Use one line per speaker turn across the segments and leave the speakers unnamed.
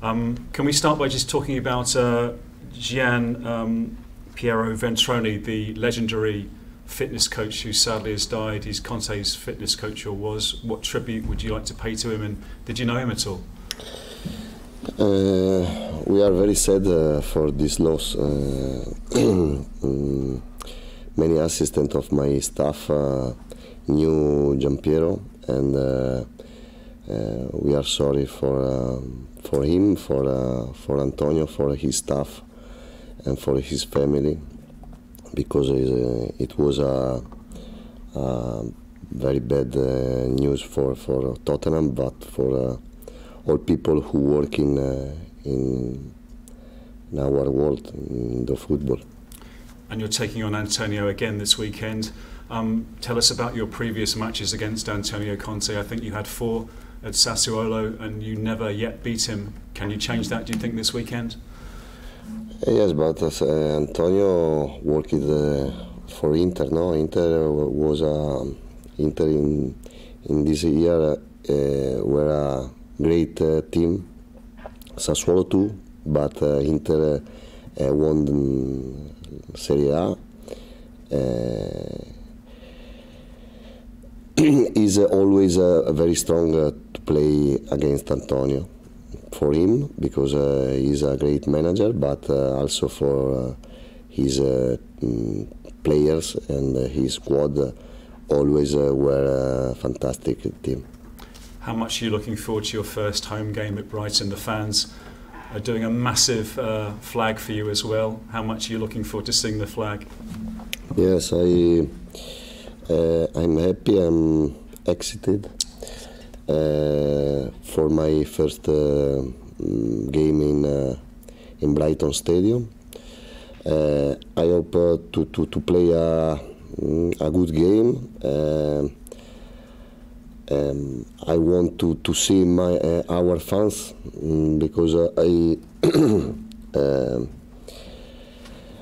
Can we start by just talking about Gian, Piero Ventrone, the legendary fitness coach who sadly has died? He's Conte's fitness coach, or was. What tribute would you like to pay to him, and did you know him at all?
We are very sad for this loss. Many assistants of my staff knew Gian Piero, and we are sorry for him, for Antonio, for his staff, and for his family, because it was a very bad news for Tottenham, but for all people who work in our world, in the football.
And you're taking on Antonio again this weekend. Tell us about your previous matches against Antonio Conte. I think you had 4 at Sassuolo and you never yet beat him. Can you change that, do you think, this weekend?
Yes, but Antonio worked for Inter. No, Inter was Inter in this year were a great team. Sassuolo too, but Inter won Serie A. Is always very strong to play against Antonio, for him, because he's a great manager, but also for his players and his squad always were a fantastic team.
How much are you looking forward to your first home game at Brighton? The fans are doing a massive flag for you as well. How much are you looking forward to seeing the flag?
Yes, I'm happy, I'm excited for my first game in Brighton Stadium. I hope to play a good game. I want to see our fans, because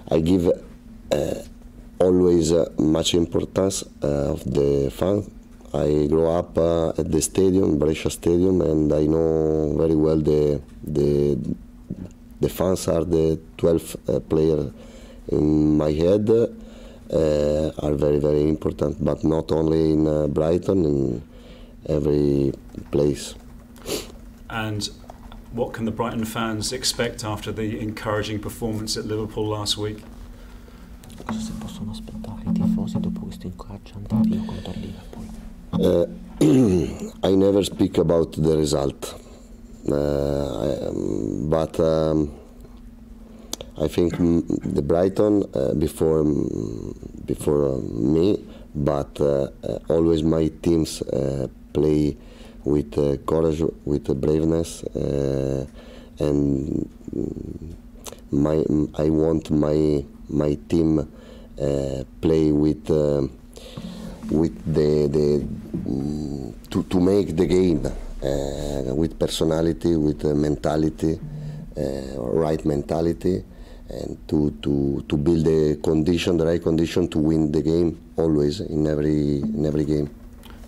I give always much importance of the fans. I grew up at the stadium, Brescia Stadium, and I know very well the fans are the 12 players in my head, are very, very important, but not only in Brighton, in every place.
And what can the Brighton fans expect after the encouraging performance at Liverpool last week?
Cosa si possono aspettare i tifosi dopo questo incoraggiante avvio contro il Liverpool?
I never speak about the result, but I think the Brighton before me, but always my teams play with courage, with braveness, and I want my team play with the to make the game with personality, with mentality, right mentality, and to build the right condition to win the game always in every game.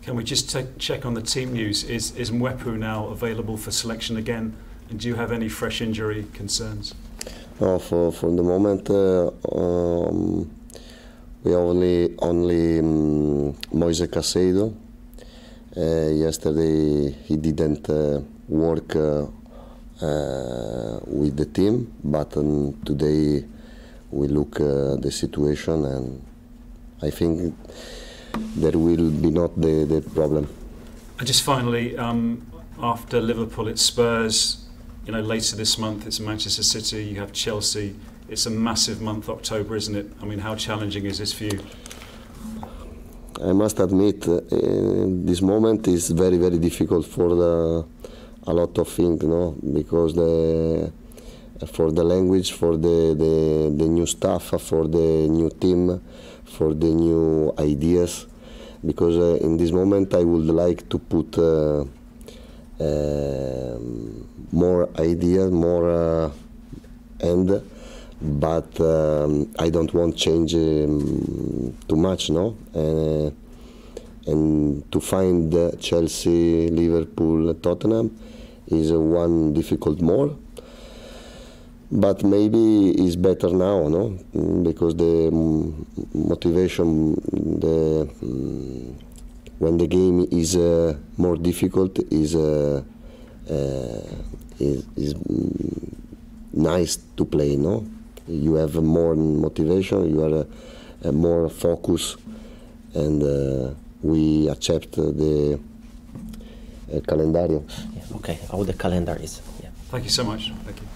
Can we just check on the team news? Is Mwepu now available for selection again? And do you have any fresh injury concerns?
No, for the moment we only Moise Caicedo. Yesterday he didn't work with the team, but today we look the situation, and I think there will be not the problem.
And just finally, after Liverpool, it's Spurs. You know, later this month it's Manchester City. You have Chelsea. It's a massive month, October, isn't it? I mean, how challenging is this for you?
I must admit, this moment is very, very difficult for a lot of things, no? Because for the language, for the new staff, for the new team, for the new ideas. Because in this moment I would like to put more ideas, more but I don't want change too much, no? And to find Chelsea, Liverpool, Tottenham is one difficult more. But maybe it's better now, no? Because the motivation, when the game is more difficult, is nice to play, no? You have more motivation, you are more focus, and we accept the calendario.
Yeah, okay, how the calendar is. Yeah.
Thank you so much. Thank you.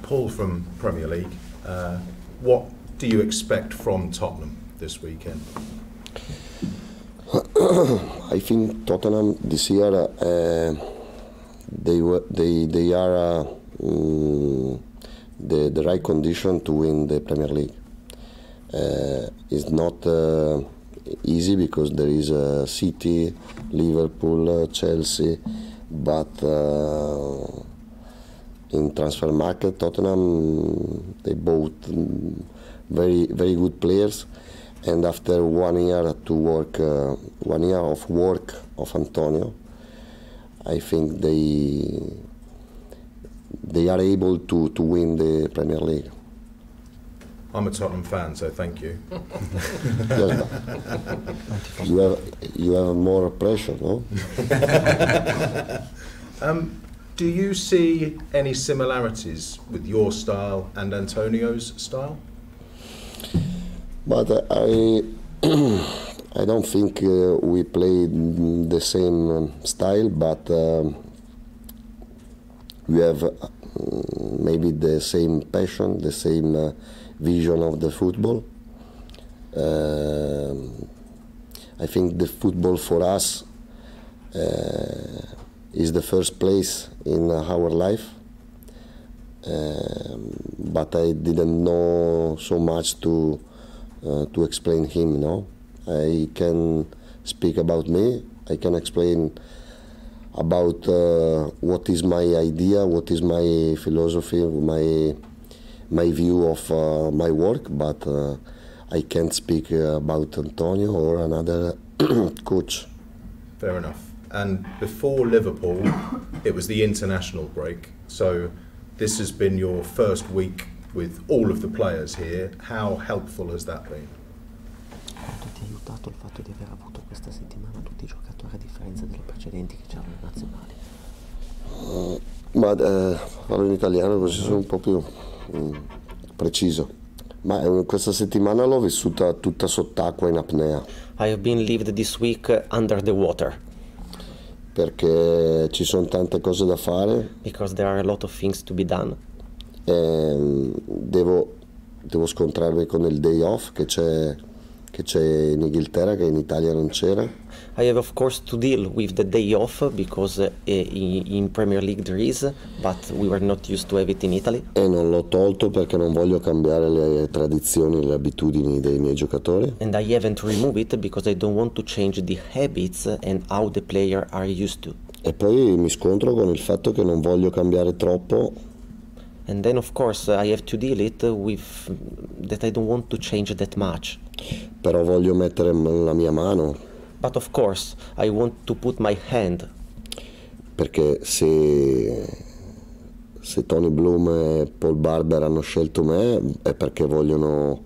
Paul from Premier League, what do you expect from Tottenham this weekend?
I think Tottenham this year they are the right condition to win the Premier League. It's not easy because there is City, Liverpool, Chelsea, but in transfer market, Tottenham they bought very good players, and after 1 year to work, 1 year of work of Antonio, I think they are able to win the Premier League.
I'm a Tottenham fan, so thank you.
Yes, you have more pressure, no?
Do you see any similarities with your style and Antonio's style?
But I don't think we play the same style, but we have maybe the same passion, the same vision of the football. I think the football for us is the first place in our life, but I didn't know so much to explain him. No, I can speak about me. I can explain about what is my idea, what is my philosophy, my view of my work, but I can't speak about Antonio or another coach.
Fair enough. And before Liverpool, it was the international break. So this has been your first week with all of the players here. How helpful has that been?
Quanto ti ha aiutato il fatto di aver avuto questa settimana tutti i giocatori a differenza delle precedenti che c'erano in nazionali?
Parlo in italiano così sono un po' più preciso. Ma questa settimana l'ho vissuta tutta sott'acqua in apnea.
I have been lived this week under the water.
Perché ci sono tante cose da fare.
Because there are a lot of things to be done.
Devo scontrarmi con il day off che c'è in Inghilterra, che in Italia non c'era.
I have of course to deal with the day off because in Premier League there is, but we were not used to have it in Italy.
E non l'ho tolto perché non voglio cambiare le tradizioni, le abitudini dei miei giocatori.
And I haven't removed it because I don't want to change the habits and how the players are used to.
E poi mi scontro con il fatto che non voglio cambiare troppo.
And then of course I have to deal it with that I don't want to change that much.
Però voglio mettere la mia mano.
But of course I want to put my hand.
Perché se Tony Bloom e Paul Barber hanno scelto me è perché vogliono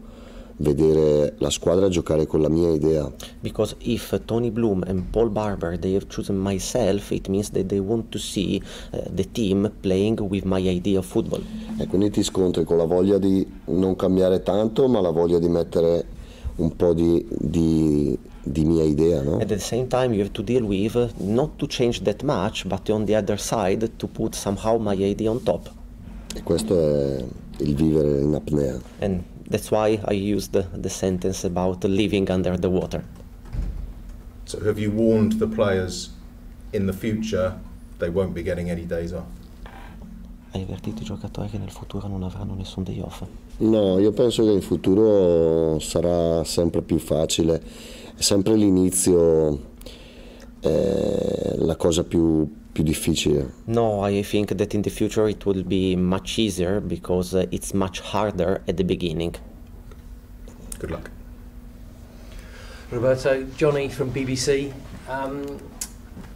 vedere la squadra giocare con la mia idea.
Because if Tony Bloom and Paul Barber they have chosen myself, it means that they want to see the team playing with my idea of football.
E quindi ti scontri con la voglia di non cambiare tanto, ma la voglia di mettere un po' di mia idea, no?
At the same time you have to deal with not to change that much, but on the other side to put somehow my idea on top.
E questo è il vivere in apnea.
And that's why I used the sentence about living under the water.
So have you warned the players in the future they won't be getting any days off?
Hai avvertito i giocatori che nel futuro non avranno nessun day off?
No, io penso che in futuro sarà sempre più facile. È sempre l'inizio la cosa più difficile.
No, I think that in the future it will be much easier because it's much harder at the beginning.
Good luck.
Roberto, Johnny from BBC.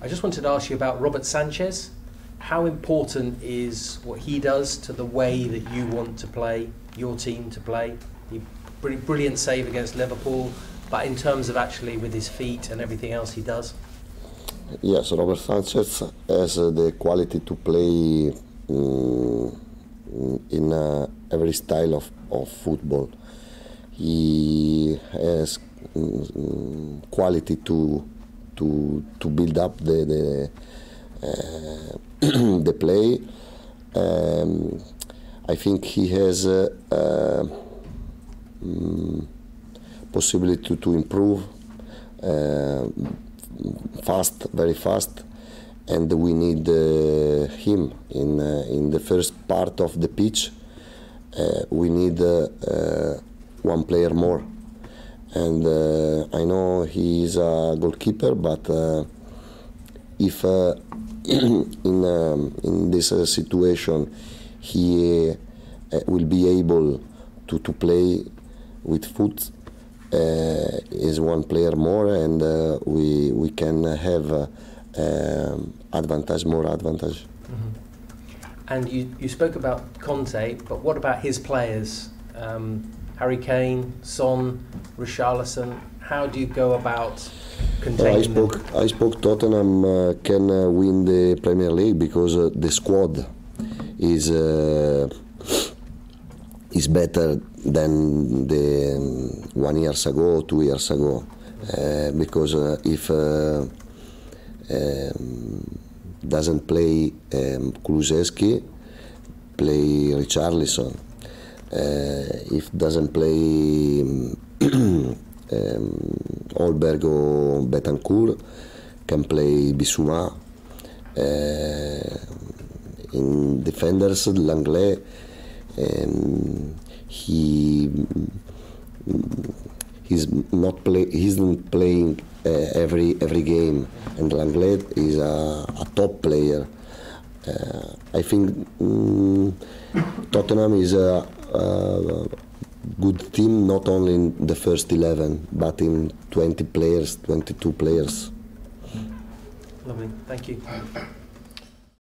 I just wanted to ask you about Robert Sanchez. How important is what he does to the way that you want to play, your team to play? He brilliant save against Liverpool, but in terms of actually with his feet and everything else he does?
Yes, Robert Sanchez has the quality to play in every style of football. He has quality to build up the the play. I think he has possibility to improve fast, very fast, and we need him in the first part of the pitch. We need one player more, and I know he is a goalkeeper, but if in this situation he will be able to play with foot, is one player more, and we can have more advantage.
Mm-hmm. And you spoke about Conte, but what about his players? Harry Kane, Son, Richarlison. How do you go about containing them?
I spoke Tottenham can win the Premier League because the squad is better than the 1 year ago, 2 years ago. Because if doesn't play Kulusevski, play Richarlison. If doesn't play Holberg or Betancourt, can play Bissouma. In defenders, Langlais, he's not playing every game, and Langlais is a top player. I think Tottenham is a good team, not only in the first 11, but in 20 players, 22 players.
Lovely, thank you.